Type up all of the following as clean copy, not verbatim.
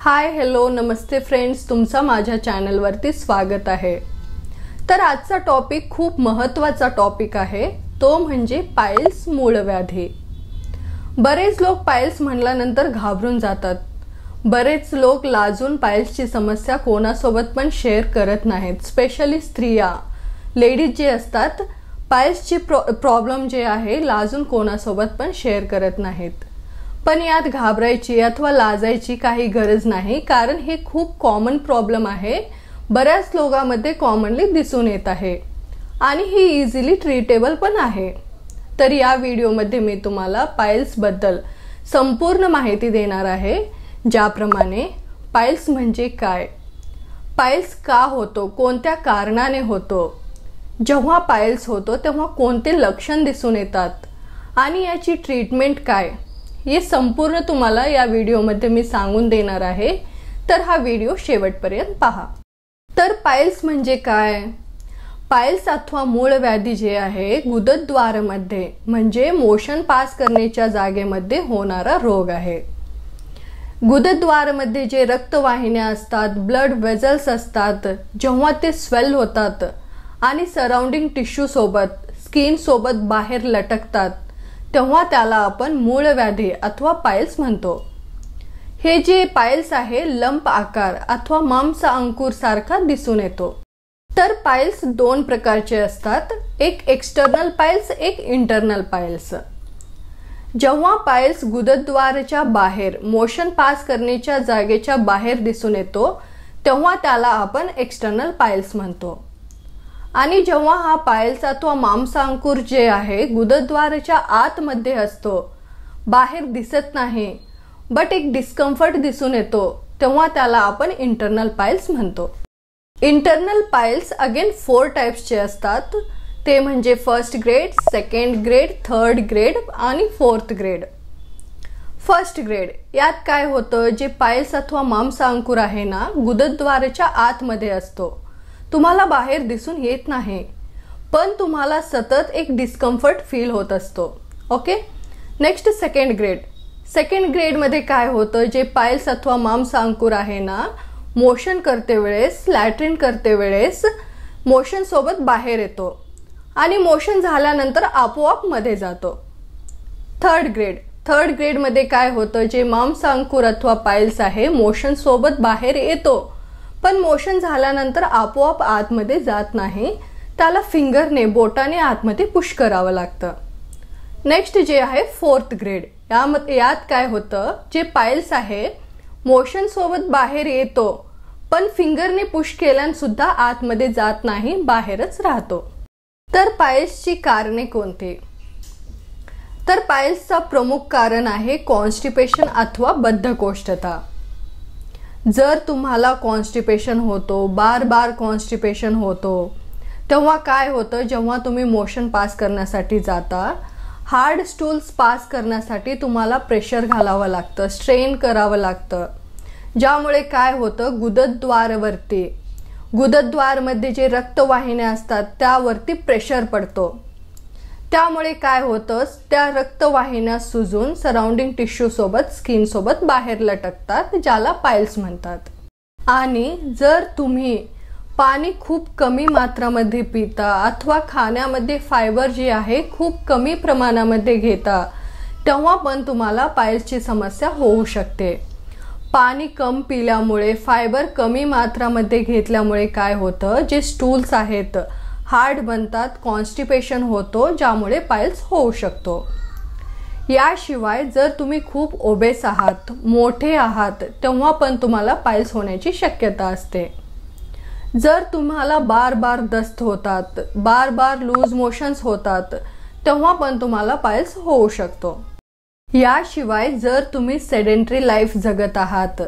Hi hello नमस्ते friends, तुमचा माझ्या चॅनलवरती स्वागत आहे। तर आजचा टॉपिक खूप महत्त्वाचा टॉपिक आहे, तो म्हणजे पाइल्स मूळव्याधी। बरेच लोक पाइल्स म्हणल्यानंतर घाबरून जातात। बरेच लोक लाजून पाइल्सची समस्या कोणासोबत पण शेअर करत नाहीत। स्पेशली स्त्रिया लेडीज जे असतात, पाइल्सची प्रॉब्लेम जे आहे लाजून कोणासोबत पण शेअर करत नाहीत। पण यात घाबरायची अथवा लाजायची काही गरज नाही, कारण हे खूप कॉमन प्रॉब्लेम आहे। बऱ्याच लोकांमध्ये कॉमनली दिसून येत आहे आणि ही इझिली ट्रीटेबल पण आहे। तर या व्हिडिओमध्ये मी तुम्हाला पाइल्स बद्दल संपूर्ण माहिती देणार आहे, ज्याप्रमाणे पाइल्स म्हणजे काय, पाइल्स का होतो, कोणत्या कारणाने होतो, जेव्हा पाइल्स होतो तेव्हा कोणते लक्षण दिसून येतात आणि याची ट्रीटमेंट काय, हे संपूर्ण तुम्हाला या व्हिडिओमध्ये मी सांगून देणार आहे। तर हा व्हिडिओ शेवटपर्यंत पहा। तर पाइल्स म्हणजे काय? पाइल्स अथवा मूळव्याधी जे आहे गुदद्वारामध्ये म्हणजे मोशन पास करण्याच्या जागेमध्ये होणारा रोग आहे। गुदद्वारामध्ये जे रक्तवाहिन्या असतात, ब्लड वेजल्स असतात, जेव्हा ते स्वेल होतात आणि सराउंडिंग टिश्यू सोबत स्किन सोबत बाहेर लटकतात, तेव्हा त्याला आपण मूळव्याधी अथवा पाइल्स म्हणतो। हे जे पाइल्स आहे लंप आकार अथवा मांस अंकुर सारखा दिसून येतो। तर पाइल्स दोन प्रकारचे असतात, एक एक्सटर्नल पाइल्स, एक इंटरनल पाइल्स। जेव्हा पाइल्स गुदद्वाराच्या बाहेर मोशन पास करण्याच्या जागेच्या बाहेर दिसून येतो, तेव्हा त्याला आपण एक्सटर्नल पाइल्स म्हणतो। आणि जेव्हा हा पाइल्स अथवा मांसांकुर जे आहे गुदद्वाराच्या आतमध्ये असतो, बाहेर दिसत नाही, बट एक डिस्कम्फर्ट दिसून येतो, तेव्हा त्याला आपण इंटरनल पाइल्स म्हणतो। इंटरनल पाइल्स अगेन 4 टाइप्सचे असतात, ते म्हणजे first grade, second grade, third grade आणि फोर्थ ग्रेड। फर्स्ट ग्रेड यात काय होतं, जे पाइल्स अथवा मांसांकुर आहे ना गुदद्वाराच्या आतमध्ये असतो, तुम्हाला बाहेर दिसून येत नाही, पण तुम्हाला सतत एक डिस्कम्फर्ट फील होत असतो। Okay, next second grade. Second grade मध्ये काय होतं, जे पाइल्स अथवा मांसांकुर आहे ना मोशन करते वेळेस, लॅट्रिन करते वेळेस मोशन सोबत बाहेर येतो आणि मोशन झाल्यानंतर आपोआप मध्ये जातो। Third grade. थर्ड ग्रेड मध्ये काय होतं, जे मांसांकुर अथवा पाइल्स आहे मोशन सोबत बाहेर येतो, पण मोशन झाल्यानंतर आपोआप आतमध्ये जात नाही, त्याला फिंगरने बोटाने आतमध्ये पुश करावं लागतं। नेक्स्ट जे आहे फोर्थ ग्रेड, यात काय होतं, जे पाइल्स आहे मोशन सोबत बाहेर येतो, पण फिंगरने पुश केल्याने सुद्धा आतमध्ये जात नाही, बाहेरच राहतो। तर पाइल्सची कारणे कोणती? तर पाइल्सचा प्रमुख कारण आहे कॉन्स्टिपेशन अथवा बद्धकोष्ठता। जर तुम्हाला कॉन्स्टिपेशन होतो, बार बार कॉन्स्टिपेशन होतो, तेव्हा काय होतं, जेव्हा तुम्ही मोशन पास करण्यासाठी जाता, हार्ड स्टूल्स पास करण्यासाठी तुम्हाला प्रेशर घालावं लागतं, स्ट्रेन करावं लागतं, ज्यामुळे काय होतं, गुदद्वारमध्ये जे रक्तवाहिन्या असतात त्यावरती प्रेशर पडतो, त्यामुळे काय होतं, त्या रक्तवाहिन्या सुजून सराउंडिंग टिश्यू सोबत स्किन सोबत बाहेर लटकतात, ज्याला पाइल्स म्हणतात। आणि जर तुम्ही पाणी खूप कमी मात्रामध्ये पिता अथवा खाण्यामध्ये फायबर जे आहे खूप कमी प्रमाणामध्ये घेता, तेव्हा पण तुम्हाला पाइल्सची समस्या होऊ शकते। पाणी कम पिल्यामुळे, फायबर कमी मात्रामध्ये घेतल्यामुळे काय होतं, जे स्टूल्स आहेत हार्ड बनतात, कॉन्स्टिपेशन होतो, ज्यामुळे पाइल्स होऊ शकतो। याशिवाय जर तुम्ही खूप ओबेस आहात, मोठे आहात, तेव्हा पण तुम्हाला पाइल्स होण्याची शक्यता असते। जर तुम्हाला बार बार दस्त होतात, बार बार लूज मोशन्स होतात, तेव्हा पण तुम्हाला पाइल्स होऊ शकतो। याशिवाय जर तुम्ही सेडेंटरी लाईफ जगत आहात,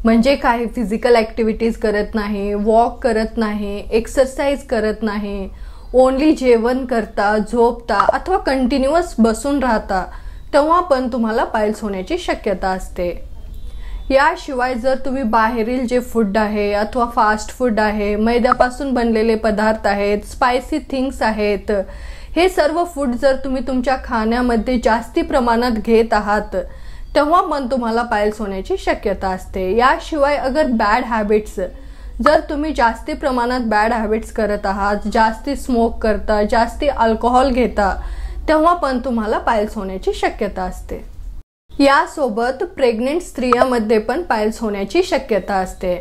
म्हणजे काही फिजिकल ॲक्टिव्हिटीज करत नाही, वॉक करत नाही, एक्सरसाइज करत नाही, ओनली जेवण करता, झोपता अथवा कंटिन्युअस बसून राहता, तेव्हा पण तुम्हाला पाइल्स होण्याची शक्यता असते। याशिवाय जर तुम्ही बाहेरील जे फूड आहे अथवा फास्ट फूड आहे, मैद्यापासून बनलेले पदार्थ आहेत, स्पायसी थिंग्स आहेत, हे सर्व फूड जर तुम्ही तुमच्या खाण्यामध्ये जास्ती प्रमाणात घेत आहात, तेव्हा पण तुम्हाला पायल्स होण्याची शक्यता असते। याशिवाय अगर बॅड हॅबिट्स, जर तुम्ही जास्ती प्रमाणात बॅड हॅबिट्स करत आहात, जास्ती स्मोक करता, जास्ती अल्कोहोल घेता, तेव्हा पण तुम्हाला पायल्स होण्याची शक्यता असते। यासोबत प्रेग्नेंट स्त्रियांमध्ये पण पायल्स होण्याची शक्यता असते।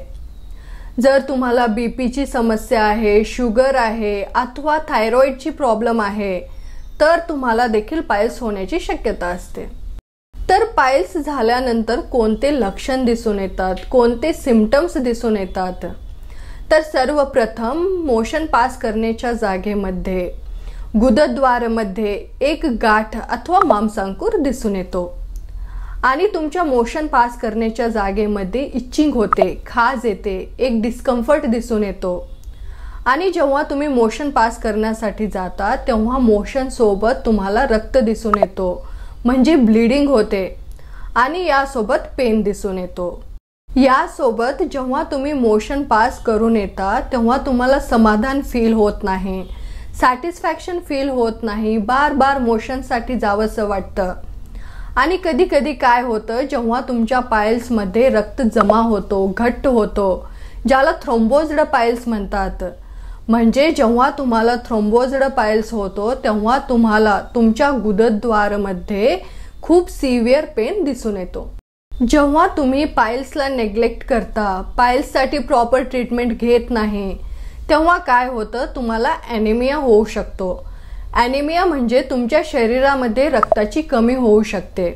जर तुम्हाला बीपीची समस्या आहे, शुगर आहे अथवा थायरॉइडची प्रॉब्लेम आहे तर तुम्हाला देखील पायल्स होण्याची शक्यता असते। तर पायल्स झाल्यानंतर कोणते लक्षण दिसून येतात, कोणते सिम्पटम्स दिसून येतात? तर सर्वप्रथम मोशन पास करण्याच्या जागेमध्ये गुदद्वारामध्ये एक गाठ अथवा मांसांकुर दिसून येतो आणि तुमच्या मोशन पास करण्याच्या जागेमध्ये इचिंग होते, खाज येते, एक डिस्कम्फर्ट दिसून येतो। आणि जेव्हा तुम्ही मोशन पास करण्यासाठी जाता तेव्हा मोशन सोबत तुम्हाला रक्त दिसून येतो, म्हणजे ब्लीडिंग होते आणि यासोबत पेन दिसून येतो। यासोबत जेव्हा तुम्ही मोशन पास करून येता तेव्हा तुम्हाला समाधान फील होत नाही, सॅटिस्फॅक्शन फील होत नाही, बार बार मोशनसाठी जावंसं वाटतं। आणि कधी कधी काय होतं, जेव्हा तुमच्या पायल्समध्ये रक्त जमा होतो, घट्ट होतो, ज्याला थ्रोम्बोज्ड पायल्स म्हणतात, म्हणजे जेव्हा तुम्हाला थ्रोम्बोज्ड पायल्स होतो तेव्हा तुम्हाला तुमच्या गुदद्वारामध्ये खूप सिव्हिअर पेन दिसून येतो। जेव्हा तुम्ही पायल्सला नेग्लेक्ट करता, पायल्ससाठी प्रॉपर ट्रीटमेंट घेत नाही, तेव्हा काय होतं, तुम्हाला ॲनिमिया होऊ शकतो। ॲनिमिया म्हणजे तुमच्या शरीरामध्ये रक्ताची कमी होऊ शकते।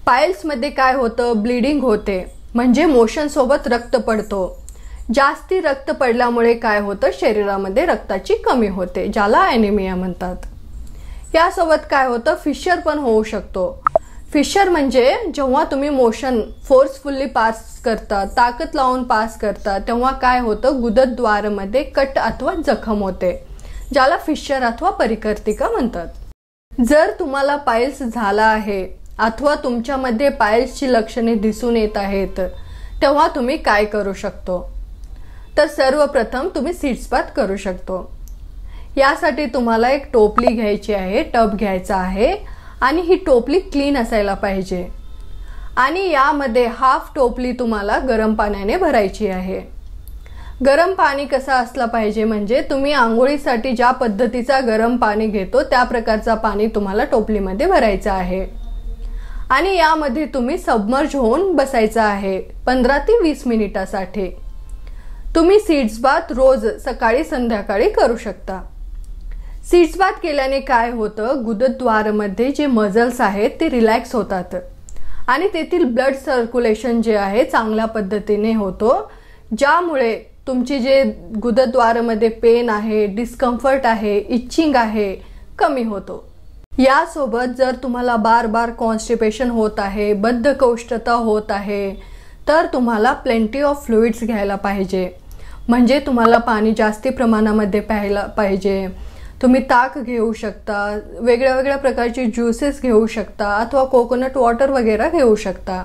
पायल्समध्ये काय होतं, ब्लीडिंग होते, म्हणजे मोशन सोबत रक्त पडतो। जास्ती रक्त पडल्यामुळे काय होतं, शरीरामध्ये रक्ताची कमी होते, ज्याला ॲनिमिया म्हणतात। यासोबत काय होतं, फिशर पण होऊ शकतो। फिशर म्हणजे जेव्हा तुम्ही मोशन फोर्सफुल्ली पास करता, ताकद लावून पास करता, तेव्हा काय होतं, गुदद्वारामध्ये कट अथवा जखम होते, ज्याला फिशर अथवा परिकर्तिका म्हणतात। जर तुम्हाला पायल्स झाला आहे अथवा तुमच्यामध्ये पायल्सची लक्षणे दिसून येत आहेत तेव्हा तुम्ही काय करू शकतो? तर सर्वप्रथम तुम्ही सीट्स बाथ करू शकतो। यासाठी तुम्हाला एक टोपली घ्यायची आहे, टब घ्यायचा आहे आणि ही टोपली क्लीन असायला पाहिजे आणि यामध्ये हाफ टोपली तुम्हाला गरम पाण्याने भरायची आहे। गरम पाणी कसा असला पाहिजे, म्हणजे तुम्ही आंघोळीसाठी ज्या पद्धतीचा गरम पाणी घेतो त्या प्रकारचा पाणी तुम्हाला टोपलीमध्ये भरायचं आहे आणि यामध्ये तुम्ही सबमर्ज होऊन बसायचं आहे 15 ते 20 मिनिटासाठी। तुम्ही सीट्स बाथ रोज सकाळी संध्याकाळी करू शकता। सीट्स बाथ केल्याने काय होतं, गुदद्वारामध्ये जे मजल्स आहेत ते रिलॅक्स होतात आणि तेथील ब्लड सर्क्युलेशन जे आहे चांगल्या पद्धतीने होतो, ज्यामुळे तुमची जे गुदद्वारामध्ये पेन आहे, डिस्कम्फर्ट आहे, इचिंग आहे, कमी होतो। यासोबत जर तुम्हाला बार बार कॉन्स्टिपेशन होत आहे, बद्धकोष्ठता होत आहे, तर तुम्हाला प्लेंटी ऑफ फ्लुइड्स घ्यायला पाहिजे, म्हणजे तुम्हाला पाणी जास्ती प्रमाणामध्ये प्यायला पाहिजे। तुम्ही ताक घेऊ शकता, वेगळ्या वेगळ्या प्रकारचे ज्यूसेस घेऊ शकता अथवा कोकोनट वॉटर वगैरे घेऊ शकता।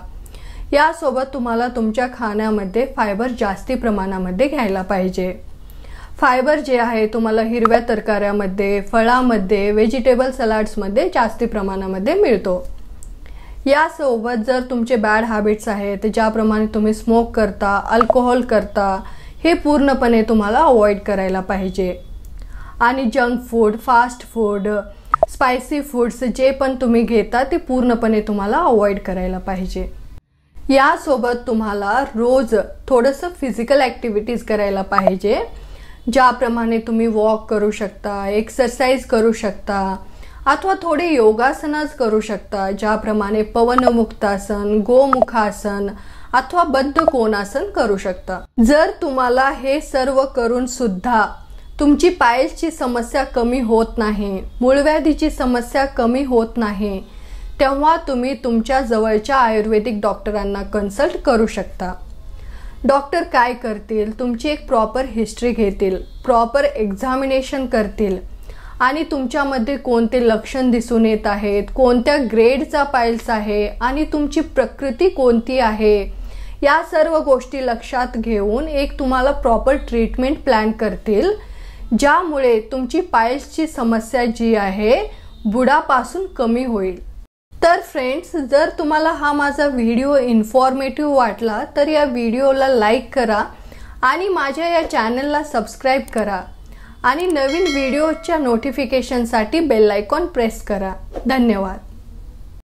यासोबत तुम्हाला तुमच्या खाण्यामध्ये फायबर जास्ती प्रमाणामध्ये घ्यायला पाहिजे। फायबर जे आहे तुम्हाला हिरव्या तरकाऱ्यामध्ये, फळामध्ये, व्हेजिटेबल सलाड्समध्ये जास्ती प्रमाणामध्ये मिळतो। यासोबत जर तुमचे बॅड हॅबिट्स आहेत, ज्याप्रमाणे तुम्ही स्मोक करता, अल्कोहोल करता, हे पूर्णपणे तुम्हाला अवॉइड करायला पाहिजे आणि junk food, fast food, spicy foods जे पण तुम्ही घेता ते पूर्णपणे तुम्हाला अवॉइड करायला पाहिजे। यासोबत तुम्हाला रोज थोडंसं फिजिकल ॲक्टिव्हिटीज करायला पाहिजे, ज्याप्रमाणे तुम्ही वॉक करू शकता, एक्सरसाइज करू शकता अथवा थोडे योगासनच करू शकता, ज्याप्रमाणे पवनमुक्तासन, गोमुखासन अथवा बद्ध कोणासन करू शकता। जर तुम्हाला हे सर्व करून सुद्धा तुमची पायल्सची समस्या कमी होत नाही, मूळव्याधीची समस्या कमी होत नाही, तेव्हा तुम्ही तुमच्या जवळच्या आयुर्वेदिक डॉक्टरांना कन्सल्ट करू शकता। डॉक्टर काय करतील, तुमची एक प्रॉपर हिस्ट्री घेतील, प्रॉपर एक्झामिनेशन करतील आणि तुमच्यामध्ये कोणते लक्षण दिसून येत आहेत, कोणत्या ग्रेडचा पायल्स आहे आणि तुमची प्रकृती कोणती आहे, या सर्व गोष्टी लक्षात घेऊन एक तुम्हाला प्रॉपर ट्रीटमेंट प्लॅन करतील, ज्यामुळे तुमची पायल्सची समस्या जी आहे बुडापासून कमी होईल। तर फ्रेंड्स, जर तुम्हाला हा माझा व्हिडिओ इन्फॉर्मेटिव्ह वाटला तर या व्हिडिओला लाईक करा आणि माझ्या या चॅनलला सबस्क्राईब करा आणि नवीन व्हिडिओच्या नोटिफिकेशनसाठी बेल आयकॉन प्रेस करा. धन्यवाद.